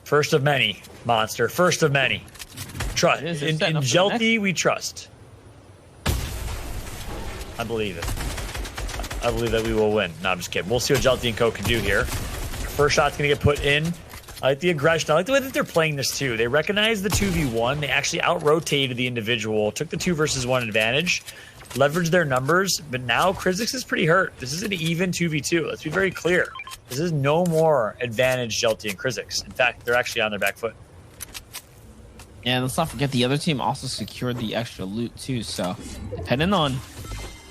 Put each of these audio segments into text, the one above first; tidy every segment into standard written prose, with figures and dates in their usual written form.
First of many, Monster. First of many. Trust. In Jelty, we trust. I believe it. I believe that we will win. No, I'm just kidding. We'll see what Jelty and Co can do here. First shot's going to get put in. I like the aggression. I like the way that they're playing this, too. They recognize the 2v1. They actually out-rotated the individual, took the 2 versus 1 advantage, leveraged their numbers, but now Krizix is pretty hurt. This is an even 2v2. Let's be very clear. This is no more advantage Jelty and Krizix. In fact, they're actually on their back foot. And let's not forget the other team also secured the extra loot, too. So, depending on,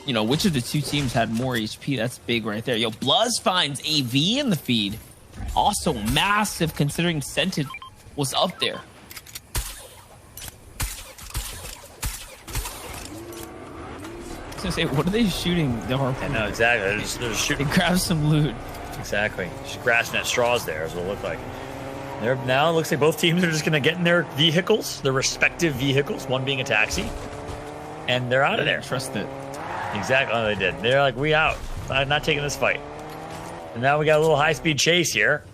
you know, which of the two teams had more HP, that's big right there. Yo, Bluzz finds AV in the feed. Also massive considering Scented was up there. I was gonna say, what are they shooting? The harpoon? I know, exactly. They're just shooting. They grab some loot. Exactly. Just grasping at straws there is what it looked like. Now it looks like both teams are just going to get in their vehicles, their respective vehicles, one being a taxi, and they're out of there. Trust it. Exactly. Oh, they did. They're like, we out. I'm not taking this fight. And now we got a little high-speed chase here.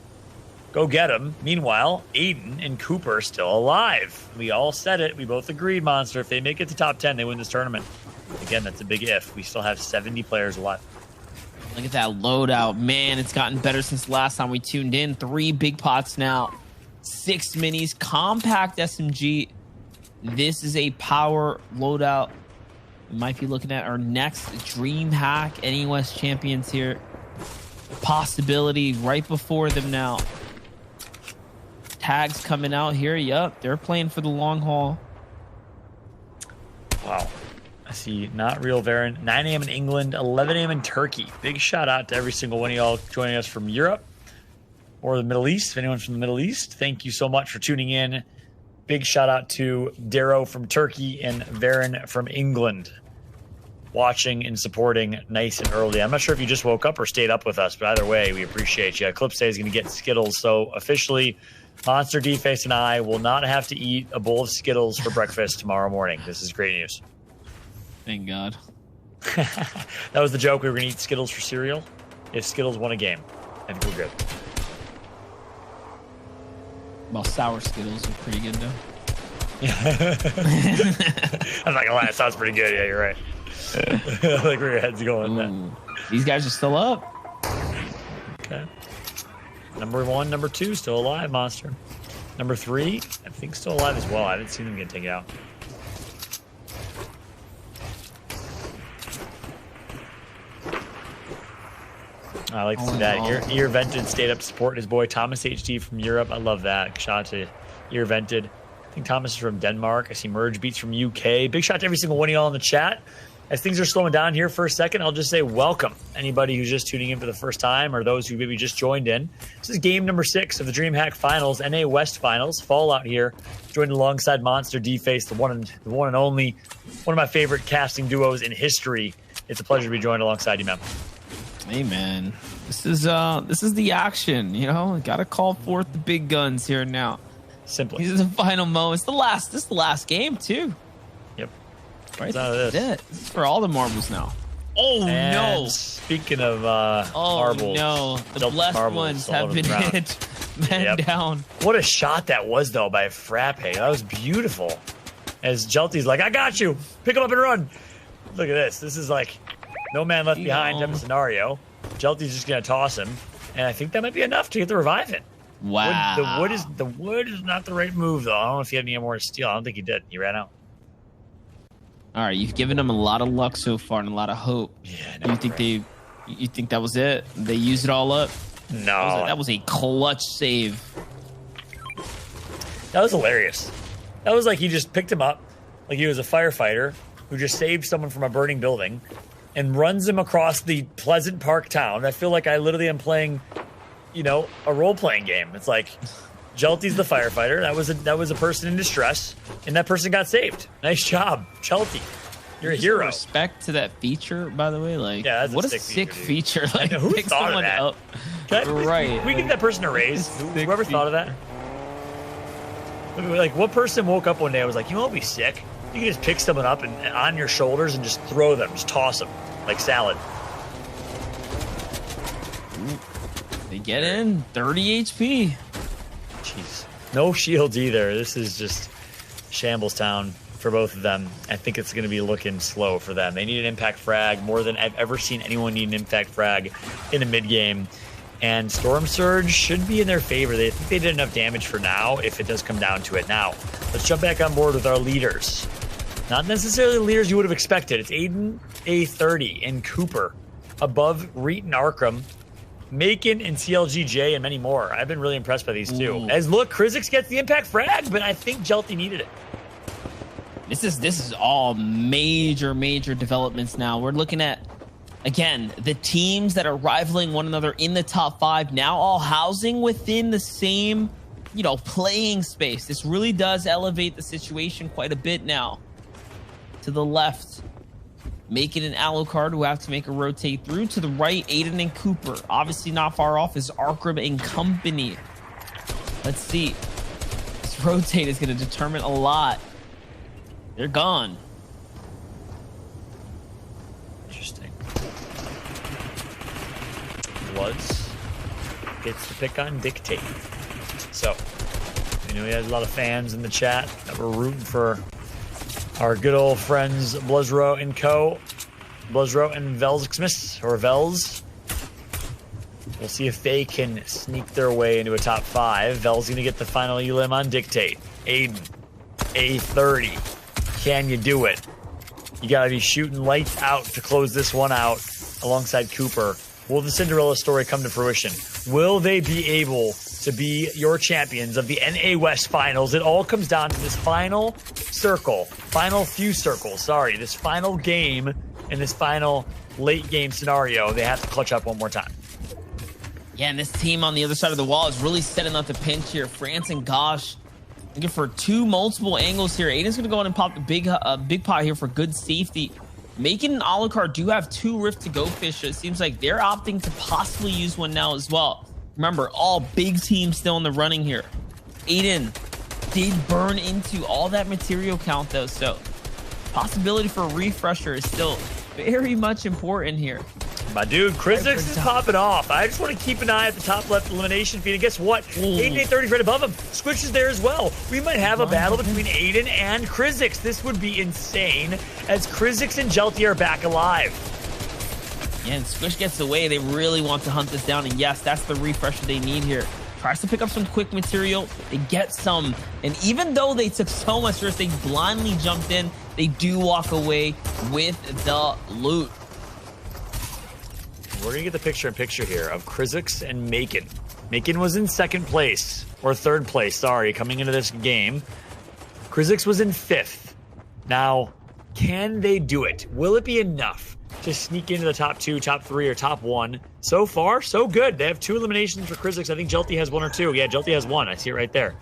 Go get him. Meanwhile, Aiden and Cooper are still alive. We all said it. We both agreed, Monster. If they make it to top 10, they win this tournament. Again, that's a big if. We still have 70 players alive. Look at that loadout. Man, it's gotten better since last time we tuned in. 3 big pots now. 6 minis. Compact SMG. This is a power loadout. We might be looking at our next DreamHack NES champions here. Possibility right before them now. Tags coming out here. Yup, they're playing for the long haul. Wow. I see Not Real Varen. 9 a.m. in England, 11 a.m. in Turkey. Big shout out to every single one of y'all joining us from Europe or the Middle East. If anyone's from the Middle East, thank you so much for tuning in. Big shout out to Darrow from Turkey and Varen from England. Watching and supporting nice and early. I'm not sure if you just woke up or stayed up with us, but either way, we appreciate you. Eclipse Day is going to get Skittles, so officially, Monster D-Face and I will not have to eat a bowl of Skittles for breakfast tomorrow morning. This is great news. Thank God. That was the joke. We were going to eat Skittles for cereal if Skittles won a game. I think we're good. Well, sour Skittles are pretty good, though. I'm not going to lie. It sounds pretty good. Yeah, you're right. I like where your head's going. Then. These guys are still up. Okay. Number 1, number 2 still alive, Monster. Number 3, I think still alive as well. I haven't seen them get taken out. I like to see that. Ear Vented stayed up to support his boy Thomas HD from Europe. I love that. Shout out to Ear Vented. I think Thomas is from Denmark. I see Merge Beats from UK. Big shout out to every single one of y'all in the chat. As things are slowing down here for a second, I'll just say welcome. Anybody who's just tuning in for the first time or those who maybe just joined in. This is game number 6 of the DreamHack Finals, NA West Finals. Fallout here, joined alongside Monster D-Face, the one and only, one of my favorite casting duos in history. It's a pleasure to be joined alongside you, man. Hey, man. This is the action, you know? Got to call forth the big guns here now. Simply. These are the final moments. This is the last game, too. Yep. Right, that's it. This is for all the marbles now. Oh, and no. Speaking of marbles. No. The blessed ones have been hit. Man down. What a shot that was, though, by Frappe. That was beautiful. As Jelty's like, I got you. Pick him up and run. Look at this. This is like no man left behind type of scenario. Jelty's just going to toss him. And I think that might be enough to get the revive in. Wow. The wood is not the right move, though. I don't know if he had any more to steal. I don't think he did. He ran out. All right, you've given them a lot of luck so far and a lot of hope. Yeah. No, you think that was it? They used it all up? No. That was a clutch save. That was hilarious. That was like he just picked him up like he was a firefighter who just saved someone from a burning building and runs him across the Pleasant Park town. I feel like I literally am playing, you know, a role-playing game. It's like Jelty's the firefighter. That was a person in distress, and that person got saved. Nice job, Jelty. You're a hero. Respect to that feature, by the way. Like, yeah, what a sick feature. Like, who thought of that? Right. We give that person a raise. Whoever thought of that? Like, what person woke up one day and was like, you know what would be sick? You can just pick someone up and on your shoulders and just throw them, just toss them like salad. They get in 30 HP. Jeez. No shields either. This is just shambles town for both of them. I think it's going to be looking slow for them. They need an impact frag more than I've ever seen anyone need an impact frag in a mid game. And Storm Surge should be in their favor. They think they did enough damage for now if it does come down to it. Now, let's jump back on board with our leaders. Not necessarily the leaders you would have expected. It's Aiden, A30, and Cooper above Reet and Arkham, Macon and CLGJ, and many more. I've been really impressed by these two. As look, Krizix gets the impact frag, but I think Jelty needed it. This is all major developments now. We're looking at, again, the teams that are rivaling one another in the top 5 now all housing within the same, playing space. This really does elevate the situation quite a bit now. To the left, Macon and Alucard, who have to make a rotate through. To the right, Aiden and Cooper. Obviously not far off is Arkham and company. Let's see. This rotate is going to determine a lot. They're gone. Interesting. Bloods gets to pick on Dictate. So, we know he has a lot of fans in the chat that were rooting for our good old friends Bluzro and Co. Bluzro and Velsxmas, or Vels. We'll see if they can sneak their way into a top 5. Vel's going to get the final elim on Dictate. Aiden, A30. Can you do it? You got to be shooting lights out to close this one out alongside Cooper. Will the Cinderella story come to fruition? Will they be able to be your champions of the NA West Finals? It all comes down to this final circle, this final game in this final late game scenario. They have to clutch up one more time. Yeah, and this team on the other side of the wall is really setting up the pinch here. France and Gosh looking for 2 multiple angles here. Aiden's going to go in and pop the big pot here for good safety. Macon and Alucard do have 2 Rift to go fish. It seems like they're opting to possibly use one now as well. Remember, all big teams still in the running here. Aiden did burn into all that material count though, so possibility for a refresher is still very much important here. My dude, Krizix is popping off. I just want to keep an eye at the top left elimination feed. And guess what? Aiden 830 right above him. Squish is there as well. We might have a battle between Aiden and Krizix. This would be insane as Krizix and Jelty are back alive. Yeah, and Squish gets away. They really want to hunt this down. And yes, that's the refresher they need here. Tries to pick up some quick material. They get some. And even though they took so much risk, they blindly jumped in. They do walk away with the loot. We're going to get the picture-in-picture here of Krizix and Macon. Macon was in 2nd place, or 3rd place, sorry, coming into this game. Krizix was in 5th. Now, can they do it? Will it be enough to sneak into the top 2, top 3, or top 1? So far, so good. They have 2 eliminations for Krizix. I think Jelty has 1 or 2. Yeah, Jelty has 1. I see it right there.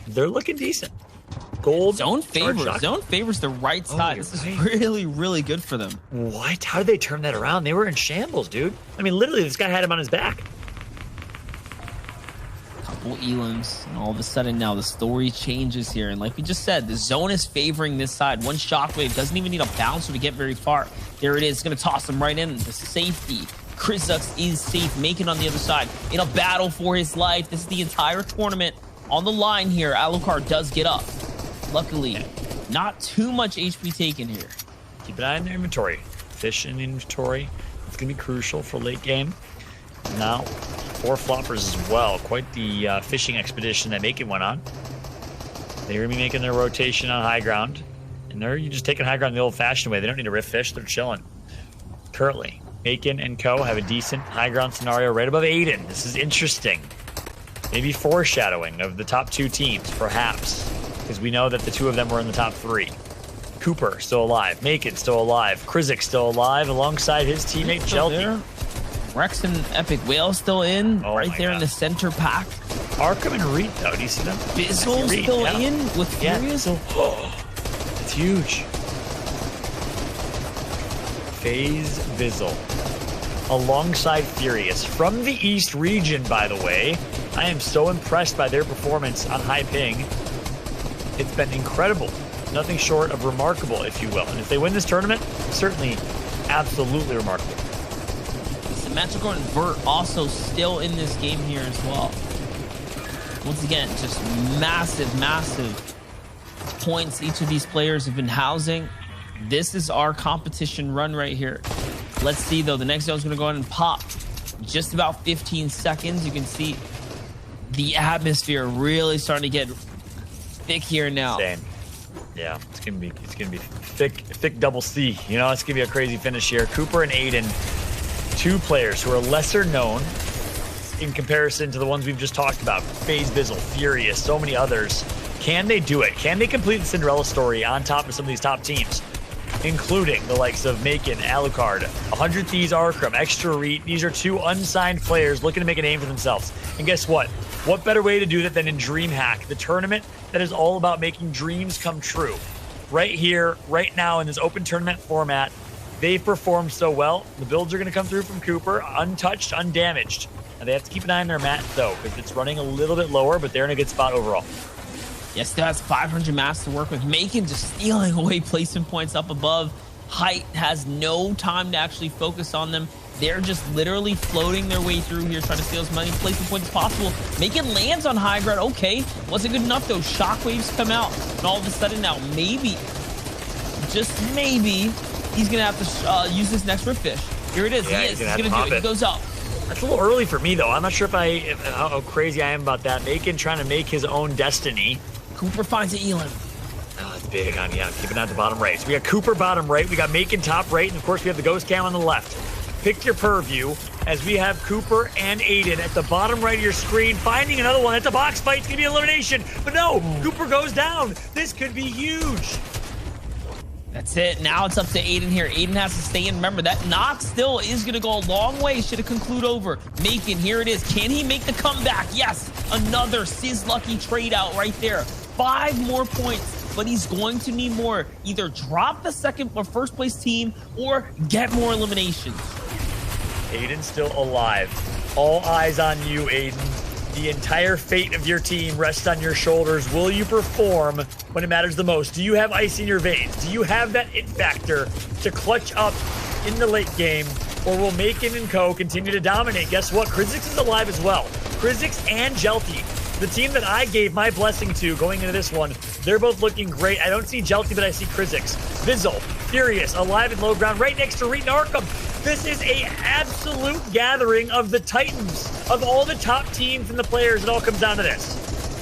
They're looking decent. Gold. Zone favors the right side. This is really good for them. What? How did they turn that around? They were in shambles, dude. I mean, literally, this guy had him on his back. Couple elims, and all of a sudden now the story changes here. And like we just said, the zone is favoring this side. One shockwave doesn't even need a bouncer to get very far. There it is. It's going to toss him right in. The safety. Krizix is safe. Macon on the other side in a battle for his life. This is the entire tournament on the line here. Alucard does get up. Luckily, not too much HP taken here. Keep an eye on their inventory. Fish in inventory. It's going to be crucial for late game. Now, 4 floppers as well. Quite the fishing expedition that Macon went on. They're going to be making their rotation on high ground. And they're just taking high ground the old-fashioned way. They don't need to riff fish. They're chilling. Currently, Macon and Co. have a decent high ground scenario right above Aiden. This is interesting. Maybe foreshadowing of the top 2 teams, perhaps. Because we know that the 2 of them were in the top 3. Cooper still alive. Macon still alive. Krizix still alive alongside his teammate Jelty. Rex and Epic Whale still in. Right there in the center pack. Arkham and Reet, though. Do you see them? Bizzle still in with Furious. It's huge. FaZe Bizzle alongside Furious from the East region, by the way. I am so impressed by their performance on high ping. It's been incredible. Nothing short of remarkable, if you will. And if they win this tournament, certainly absolutely remarkable. Symmetrical and Vert also still in this game here as well. Once again, just massive, massive points each of these players have been housing. This is our competition run right here. Let's see, though. The next zone's going to go ahead and pop. Just about 15 seconds. You can see the atmosphere really starting to get thick here now. Same. Yeah, it's gonna be thick double C. You know, it's gonna be a crazy finish here. Cooper and Aiden, two players who are lesser known in comparison to the ones we've just talked about. FaZe Bizzle, Furious, so many others. Can they do it? Can they complete the Cinderella story on top of some of these top teams, including the likes of Macon, Alucard, 100 Thieves, Arkham, Extra Reet? These are two unsigned players looking to make a name for themselves. And guess what? What better way to do that than in DreamHack, the tournament that is all about making dreams come true? Right here, right now in this open tournament format, they've performed so well. The builds are going to come through from Cooper, untouched, undamaged. Now they have to keep an eye on their mat, though, because it's running a little bit lower, but they're in a good spot overall. Yes, still has 500 mats to work with. Macon just stealing away placement points up above. Height has no time to actually focus on them. They're just literally floating their way through here, trying to steal as many placement points as possible. Macon lands on high ground. Okay, wasn't good enough, though. Shockwaves come out, and all of a sudden now, maybe, just maybe, he's going to have to use this next Rift Fish. Here it is. Yeah, He's going to do it. He goes up. That's a little early for me, though. I'm not sure if how crazy I am about that. Macon trying to make his own destiny. Cooper finds an Elam. Oh, it's big on, yeah, keep it on the bottom right. So we got Cooper bottom right, we got Macon top right, and of course we have the ghost cam on the left. Pick your purview as we have Cooper and Aiden at the bottom right of your screen, finding another one. It's a box fight. It's going to be elimination. But no, Cooper goes down. This could be huge. That's it. Now it's up to Aiden here. Aiden has to stay in. Remember, that knock still is going to go a long way. Should have conclude over. Macon, here it is. Can he make the comeback? Yes. Another Sizz Lucky trade out right there. 5 more points, but he's going to need more. Either drop the second or first place team or get more eliminations. Aiden's still alive. All eyes on you, Aiden. The entire fate of your team rests on your shoulders. Will you perform when it matters the most? Do you have ice in your veins? Do you have that it factor to clutch up in the late game? Or will Macon and Co. continue to dominate? Guess what? Krizix is alive as well. Krizix and Jelty, the team that I gave my blessing to going into this one, they're both looking great. I don't see Jelty, but I see Krizix. Bizzle, Furious, alive in low ground, right next to Reet and Arkham. This is a absolute gathering of the titans, of all the top teams and the players. It all comes down to this.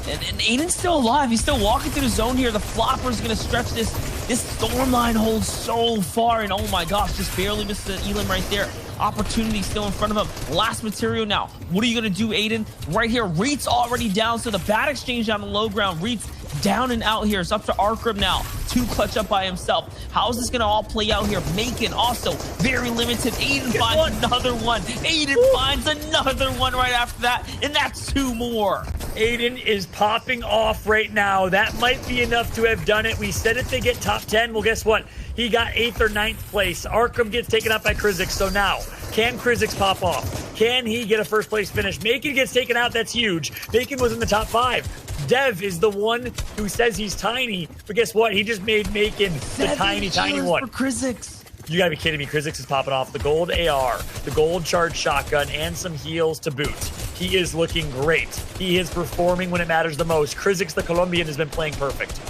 And Aiden's still alive. He's still walking through the zone here. The flopper's going to stretch this. This storm line holds so far. And oh my gosh, just barely missed the Elam right there. Opportunity still in front of him. Last material now. What are you going to do, Aiden? Right here, Reet's already down. So the bad exchange down the low ground. Reet's down and out here. It's up to Arkham now. 2 clutch up by himself. How is this going to all play out here? Macon also very limited. Aiden finds another one. Aiden finds another one right after that. And that's 2 more. Aiden is popping off right now. That might be enough to have done it. We said if they get top 10, well, guess what? He got 8th or 9th place. Arkham gets taken out by Krizix. So now, can Krizix pop off? Can he get a first place finish? Macon gets taken out. That's huge. Macon was in the top 5. Dev is the one who says he's tiny, but guess what? He just made Macon the tiny one. For Krizix. You gotta be kidding me. Krizix is popping off the gold AR, the gold charged shotgun, and some heals to boot. He is looking great. He is performing when it matters the most. Krizix, the Colombian, has been playing perfect.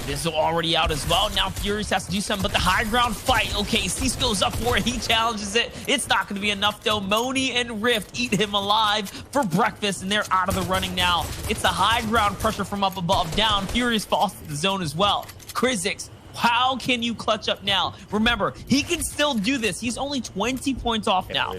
Bizzle already out as well. Now Furious has to do something, but the high ground fight. Okay, Cease goes up for it. He challenges it. It's not going to be enough, though. Moni and Rift eat him alive for breakfast, and they're out of the running now. It's a high ground pressure from up above. Down. Furious falls to the zone as well. Krizix, how can you clutch up now? Remember, he can still do this. He's only 20 points off now.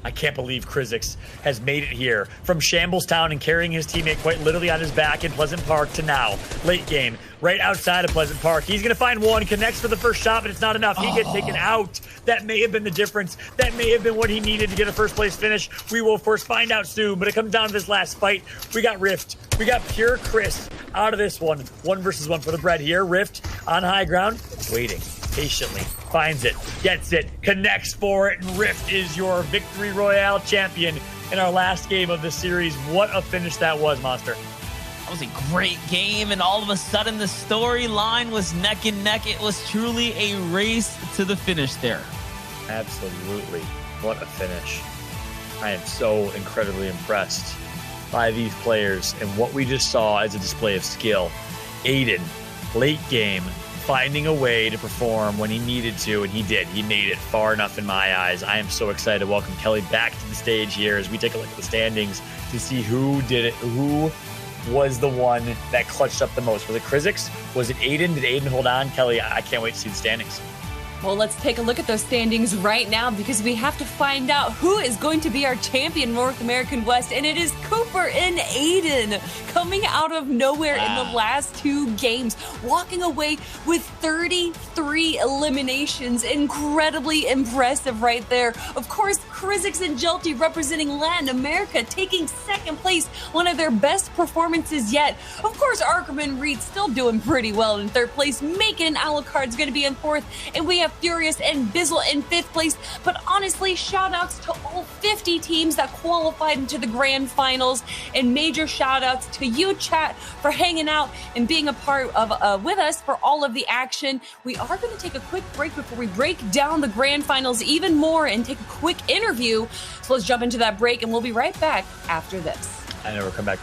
I can't believe Krizix has made it here from Shambles Town and carrying his teammate quite literally on his back in Pleasant Park to now, late game, right outside of Pleasant Park. He's going to find one, connects for the first shot, but it's not enough. He gets taken out. That may have been the difference. That may have been what he needed to get a first place finish. We will, of course, find out soon, but it comes down to this last fight. We got Rift. We got pure Chris out of this one. 1 versus 1 for the bread here. Rift on high ground, waiting patiently. Finds it, gets it, connects for it, and Rift is your Victory Royale champion in our last game of the series. What a finish that was, Monster. That was a great game, and all of a sudden the storyline was neck and neck. It was truly a race to the finish there. Absolutely. What a finish. I am so incredibly impressed by these players, and what we just saw is a display of skill. Aiden, late game, finding a way to perform when he needed to, and he did. He made it far enough in my eyes. I am so excited to welcome Kelly back to the stage here as we take a look at the standings to see who did it, who was the one that clutched up the most. Was it Krizix? Was it Aiden? Did Aiden hold on? Kelly, I can't wait to see the standings. Well, let's take a look at those standings right now because we have to find out who is going to be our champion North American West, and it is Cooper and Aiden coming out of nowhere in the last 2 games, walking away with 33 eliminations. Incredibly impressive right there. Of course, Krizix and Jelty representing Latin America, taking 2nd place, one of their best performances yet. Of course, Arkerman Reed still doing pretty well in 3rd place. Macon and Alucard's going to be in 4th, and we have Furious and Bizzle in 5th place. But honestly, shout outs to all 50 teams that qualified into the grand finals, and major shout outs to you, chat, for hanging out and being a part of with us for all of the action. We are going to take a quick break before we break down the grand finals even more and take a quick interview. So let's jump into that break, and we'll be right back after this. I never come back.